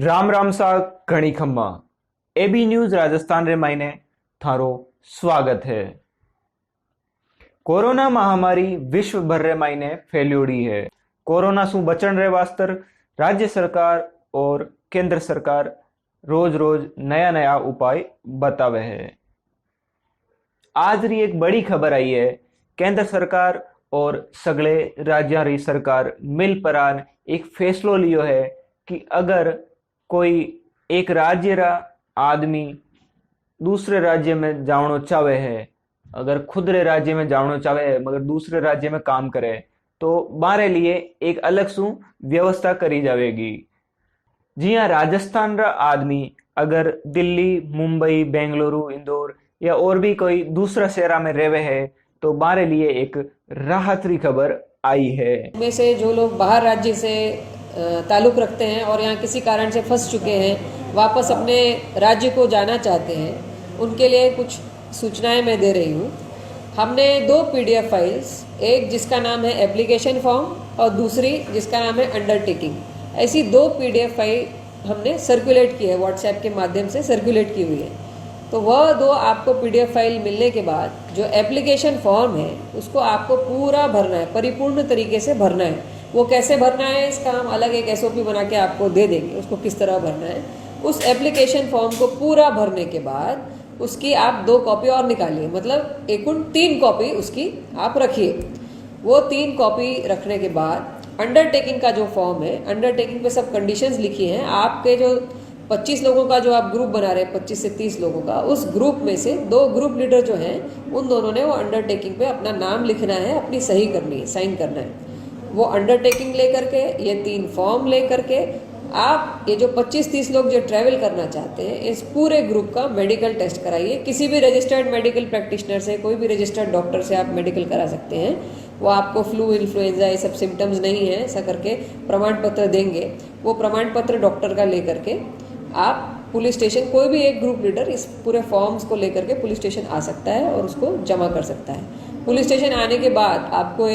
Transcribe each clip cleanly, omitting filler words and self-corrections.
राम राम सा घणी खम्मा। एबी न्यूज राजस्थान रे मायने थारो स्वागत है। कोरोना महामारी विश्व भर रे मायने फैल्योड़ी है। कोरोना सु बचण रे वास्ते राज्य सरकार और केंद्र सरकार रोज रोज नया नया उपाय बतावे है। आज री एक बड़ी खबर आई है। केंद्र सरकार और सगले राज्य री सरकार मिल परान एक फैसलो लियो है कि अगर कोई एक राज्य रा आदमी दूसरे राज्य में जावणो चाहे है, अगर खुद रे राज्य में जावणो चाहे है मगर दूसरे राज्य में काम करे, तो बारे लिए एक अलग सु व्यवस्था करी जावेगी। जिया राजस्थान रा आदमी अगर दिल्ली, मुंबई, बेंगलुरु, इंदौर या और भी कोई दूसरा शहरा में रहवे है तो बारे लिए एक राहत री खबर आई है। में से जो लोग बाहर राज्य से ताल्लुक़ रखते हैं और यहाँ किसी कारण से फंस चुके हैं, वापस अपने राज्य को जाना चाहते हैं, उनके लिए कुछ सूचनाएं मैं दे रही हूँ। हमने 2 PDF फाइल्स, एक जिसका नाम है एप्लीकेशन फॉर्म और दूसरी जिसका नाम है अंडरटेकिंग, ऐसी 2 PDF फाइल हमने सर्कुलेट की है, व्हाट्सएप के माध्यम से सर्कुलेट की हुई है। तो वह 2 आपको PDF फाइल मिलने के बाद जो एप्लीकेशन फॉर्म है उसको आपको पूरा भरना है, परिपूर्ण तरीके से भरना है। वो कैसे भरना है इसका हम अलग एक SOP बना के आपको दे देंगे, उसको किस तरह भरना है। उस एप्लीकेशन फॉर्म को पूरा भरने के बाद उसकी आप 2 कॉपी और निकालिए, मतलब एकूण 3 कॉपी उसकी आप रखिए। वो 3 कॉपी रखने के बाद अंडरटेकिंग का जो फॉर्म है, अंडरटेकिंग पे सब कंडीशंस लिखी हैं। आपके जो 25 लोगों का जो आप ग्रुप बना रहे हैं, 25 से 30 लोगों का, उस ग्रुप में से 2 ग्रुप लीडर जो हैं उन दोनों ने वो अंडरटेकिंग पे अपना नाम लिखना है, अपनी सही करनी है, साइन करना है। वो अंडरटेकिंग लेकर के, ये 3 फॉर्म लेकर के आप ये जो 25-30 लोग जो ट्रैवल करना चाहते हैं, इस पूरे ग्रुप का मेडिकल टेस्ट कराइए। किसी भी रजिस्टर्ड मेडिकल प्रैक्टिशनर से, कोई भी रजिस्टर्ड डॉक्टर से आप मेडिकल करा सकते हैं। वो आपको फ्लू, इन्फ्लुएंजा ये सब सिम्टम्स नहीं है ऐसा करके प्रमाण पत्र देंगे। वो प्रमाण पत्र डॉक्टर का लेकर के आप पुलिस स्टेशन, कोई भी एक ग्रुप लीडर इस पूरे फॉर्म्स को लेकर के पुलिस स्टेशन आ सकता है और उसको जमा कर सकता है। पुलिस स्टेशन आने के बाद आपको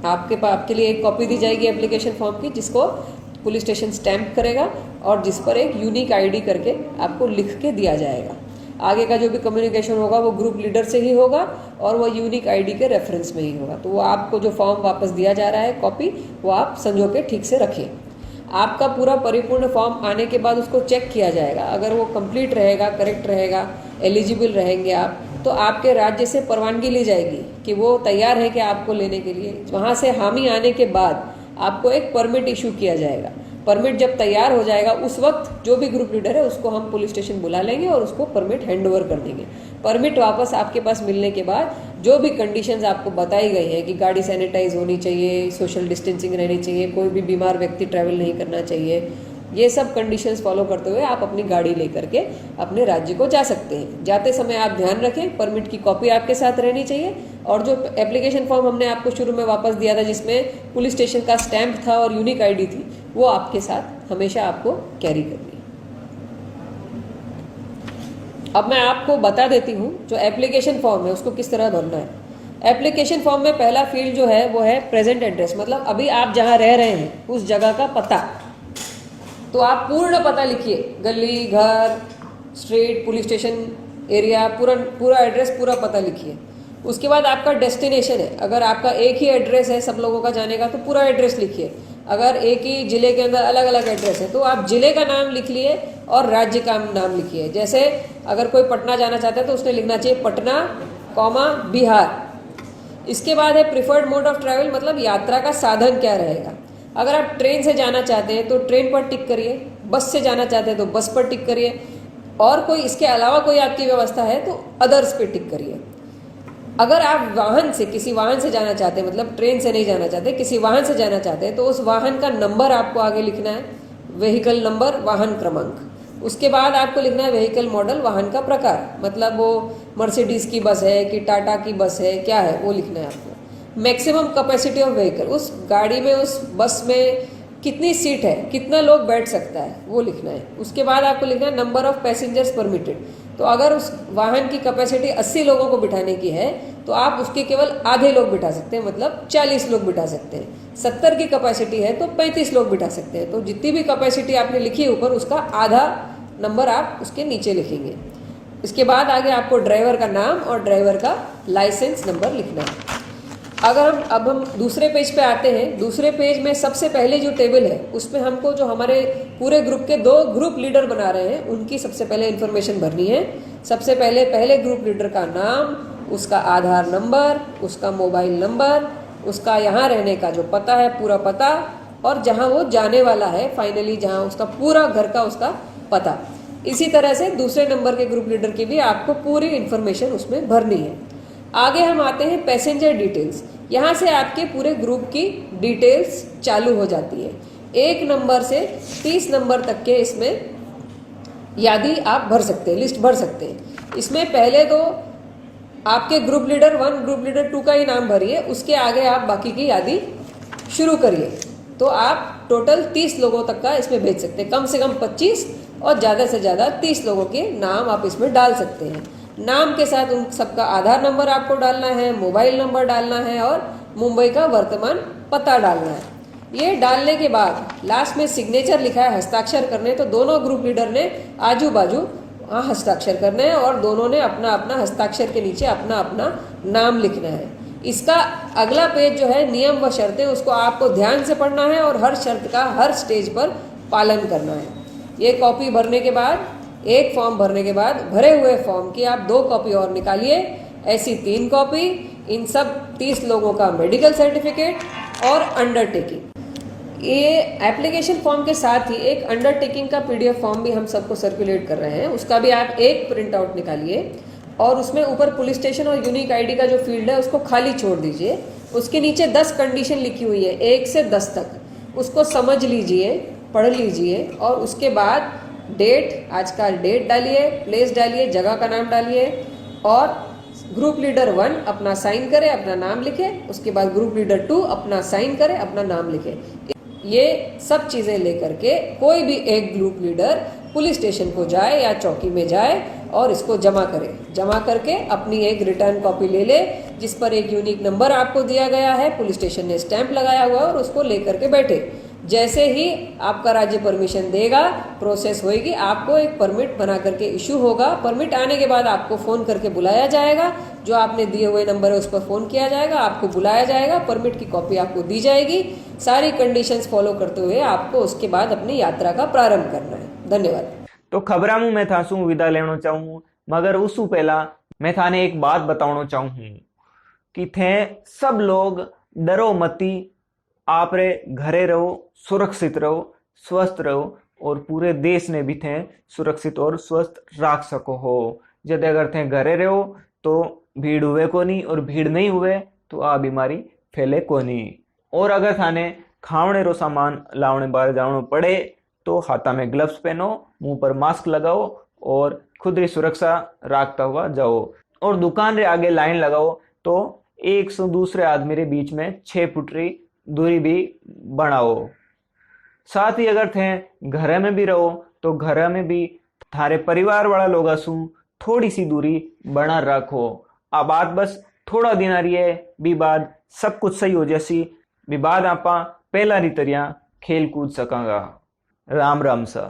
आपके लिए एक कॉपी दी जाएगी एप्लीकेशन फॉर्म की, जिसको पुलिस स्टेशन स्टैम्प करेगा और जिस पर एक यूनिक ID करके आपको लिख के दिया जाएगा। आगे का जो भी कम्युनिकेशन होगा वो ग्रुप लीडर से ही होगा और वो यूनिक ID के रेफरेंस में ही होगा। तो वो आपको जो फॉर्म वापस दिया जा रहा है कॉपी, वो आप संजो के ठीक से रखिए। आपका पूरा परिपूर्ण फॉर्म आने के बाद उसको चेक किया जाएगा। अगर वो कंप्लीट रहेगा, करेक्ट रहेगा, एलिजिबल रहेंगे आप, तो आपके राज्य से परवानगी ली जाएगी कि वो तैयार है कि आपको लेने के लिए। वहाँ से हामी आने के बाद आपको एक परमिट इशू किया जाएगा। परमिट जब तैयार हो जाएगा उस वक्त जो भी ग्रुप लीडर है उसको हम पुलिस स्टेशन बुला लेंगे और उसको परमिट हैंड ओवर कर देंगे। परमिट वापस आपके पास मिलने के बाद जो भी कंडीशंस आपको बताई गई हैं कि गाड़ी सैनिटाइज होनी चाहिए, सोशल डिस्टेंसिंग रहनी चाहिए, कोई भी बीमार व्यक्ति ट्रैवल नहीं करना चाहिए, ये सब कंडीशंस फॉलो करते हुए आप अपनी गाड़ी लेकर के अपने राज्य को जा सकते हैं। जाते समय आप ध्यान रखें, परमिट की कॉपी आपके साथ रहनी चाहिए और जो एप्लीकेशन फॉर्म हमने आपको शुरू में वापस दिया था जिसमें पुलिस स्टेशन का स्टैंप था और यूनिक ID थी, वो आपके साथ हमेशा आपको कैरी करनी है। अब मैं आपको बता देती हूँ जो एप्लीकेशन फॉर्म है उसको किस तरह भरना है। एप्लीकेशन फॉर्म में पहला फील्ड जो है वो है प्रेजेंट एड्रेस, मतलब अभी आप जहाँ रह रहे हैं उस जगह का पता। तो आप पूर्ण पता लिखिए, गली, घर, स्ट्रीट, पुलिस स्टेशन एरिया, पूरा एड्रेस, पूरा पता लिखिए। उसके बाद आपका डेस्टिनेशन है, अगर आपका एक ही एड्रेस है सब लोगों का जाने का तो पूरा एड्रेस लिखिए। अगर एक ही जिले के अंदर अलग अलग एड्रेस है तो आप जिले का नाम लिख लिए और राज्य का नाम लिखिए। जैसे अगर कोई पटना जाना चाहता है तो उसने लिखना चाहिए पटना, बिहार। इसके बाद है प्रिफर्ड मोड ऑफ ट्रैवल, मतलब यात्रा का साधन क्या रहेगा। अगर आप ट्रेन से जाना चाहते हैं तो ट्रेन पर टिक करिए, बस से जाना चाहते हैं तो बस पर टिक करिए, और कोई इसके अलावा कोई आपकी व्यवस्था है तो अदर्स पे टिक करिए। अगर आप किसी वाहन से जाना चाहते हैं, मतलब ट्रेन से नहीं जाना चाहते, किसी वाहन से जाना चाहते हैं, तो उस वाहन का नंबर आपको आगे लिखना है, व्हीकल नंबर, वाहन क्रमांक। उसके बाद आपको लिखना है व्हीकल मॉडल, वाहन का प्रकार, मतलब वो मर्सिडीज की बस है कि टाटा की बस है, क्या है वो लिखना है आपको। मैक्सिमम कैपेसिटी ऑफ व्हीकल, उस गाड़ी में, उस बस में कितनी सीट है, कितना लोग बैठ सकता है, वो लिखना है। उसके बाद आपको लिखना है नंबर ऑफ पैसेंजर्स परमिटेड। तो अगर उस वाहन की कैपेसिटी 80 लोगों को बिठाने की है तो आप उसके केवल आधे लोग बिठा सकते हैं, मतलब 40 लोग बिठा सकते हैं। 70 की कैपेसिटी है तो 35 लोग बिठा सकते हैं। तो जितनी भी कैपेसिटी आपने लिखी है ऊपर, उसका आधा नंबर आप उसके नीचे लिखेंगे। इसके बाद आगे आपको ड्राइवर का नाम और ड्राइवर का लाइसेंस नंबर लिखना है। अगर हम दूसरे पेज पे आते हैं, दूसरे पेज में सबसे पहले जो टेबल है उसमें हमको जो हमारे पूरे ग्रुप के 2 ग्रुप लीडर बना रहे हैं उनकी सबसे पहले इन्फॉर्मेशन भरनी है। सबसे पहले ग्रुप लीडर का नाम, उसका आधार नंबर, उसका मोबाइल नंबर, उसका यहाँ रहने का जो पता है पूरा पता, और जहाँ वो जाने वाला है फाइनली, जहाँ उसका पूरा घर का उसका पता। इसी तरह से दूसरे नंबर के ग्रुप लीडर की भी आपको पूरी इन्फॉर्मेशन उसमें भरनी है। आगे हम आते हैं पैसेंजर डिटेल्स। यहाँ से आपके पूरे ग्रुप की डिटेल्स चालू हो जाती है। 1 नंबर से 30 नंबर तक के इसमें यादी आप भर सकते हैं, लिस्ट भर सकते हैं। इसमें पहले तो आपके ग्रुप लीडर 1, ग्रुप लीडर 2 का ही नाम भरिए, उसके आगे आप बाकी की यादी शुरू करिए। तो आप टोटल 30 लोगों तक का इसमें भेज सकते हैं, कम से कम 25 और ज़्यादा से ज़्यादा 30 लोगों के नाम आप इसमें डाल सकते हैं। नाम के साथ उन सबका आधार नंबर आपको डालना है, मोबाइल नंबर डालना है और मुंबई का वर्तमान पता डालना है। ये डालने के बाद लास्ट में सिग्नेचर लिखा है, हस्ताक्षर करने, तो दोनों ग्रुप लीडर ने आजू बाजू वहाँ हस्ताक्षर करने हैं और दोनों ने अपना अपना हस्ताक्षर के नीचे अपना अपना नाम लिखना है। इसका अगला पेज जो है नियम व शर्तें, उसको आपको ध्यान से पढ़ना है और हर शर्त का हर स्टेज पर पालन करना है। ये कॉपी भरने के बाद, एक फॉर्म भरने के बाद, भरे हुए फॉर्म की आप 2 कॉपी और निकालिए, ऐसी 3 कॉपी। इन सब 30 लोगों का मेडिकल सर्टिफिकेट और अंडरटेकिंग। ये एप्लीकेशन फॉर्म के साथ ही एक अंडरटेकिंग का PDF फॉर्म भी हम सबको सर्कुलेट कर रहे हैं, उसका भी आप एक प्रिंट आउट निकालिए और उसमें ऊपर पुलिस स्टेशन और यूनिक ID का जो फील्ड है उसको खाली छोड़ दीजिए। उसके नीचे 10 कंडीशन लिखी हुई है 1 से 10 तक, उसको समझ लीजिए, पढ़ लीजिए और उसके बाद डेट, आज का डेट डालिए, प्लेस डालिए, जगह का नाम डालिए और ग्रुप लीडर 1 अपना साइन करे, अपना नाम लिखे। उसके बाद ग्रुप लीडर 2 अपना साइन करे, अपना नाम लिखे। ये सब चीज़ें लेकर के कोई भी एक ग्रुप लीडर पुलिस स्टेशन को जाए या चौकी में जाए और इसको जमा करे। जमा करके अपनी एक रिटर्न कॉपी ले ले जिस पर एक यूनिक नंबर आपको दिया गया है, पुलिस स्टेशन ने स्टैंप लगाया हुआ है, और उसको लेकर के बैठे। जैसे ही आपका राज्य परमिशन देगा, प्रोसेस होएगी, आपको एक परमिट बना करके इशू होगा। परमिट आने के बाद आपको फ़ोन करके बुलाया जाएगा, जो आपने दिए हुए नंबर है उस पर फ़ोन किया जाएगा, आपको बुलाया जाएगा, परमिट की कॉपी आपको दी जाएगी। सारी कंडीशंस फॉलो करते हुए आपको उसके बाद अपनी यात्रा का प्रारंभ करना है। धन्यवाद। तो खबरा में मैं थासू विदा लेना चाहूँ, मगर उसू पहला मैं थाने एक बात बताना चाहूँ कि थे सब लोग डरो मती, आप रे घरे रहो, सुरक्षित रहो, स्वस्थ रहो और पूरे देश ने भी थे सुरक्षित और स्वस्थ रख सको हो। जब अगर थे घरे रहो तो भीड़ हुए को नहीं, और भीड़ नहीं हुए तो आ बीमारी फैले को नहीं। और अगर थाने खावने रो सामान लावने बाहर जाना पड़े तो हाथा में ग्लव्स पहनो, मुंह पर मास्क लगाओ और खुद की सुरक्षा रखता हुआ जाओ। और दुकान रे आगे लाइन लगाओ तो एक से दूसरे आदमी रे बीच में 6 फुट री दूरी भी बनाओ। साथ ही अगर थे घर में भी रहो तो घर में भी थारे परिवार वाला लोग सु थोड़ी सी दूरी बना रखो। आ बात बस थोड़ा दिन आ रही है, भी बाद सब कुछ सही हो जैसी, भी बाद आपा पहला री तरह खेल कूद सकांगा। राम राम सा।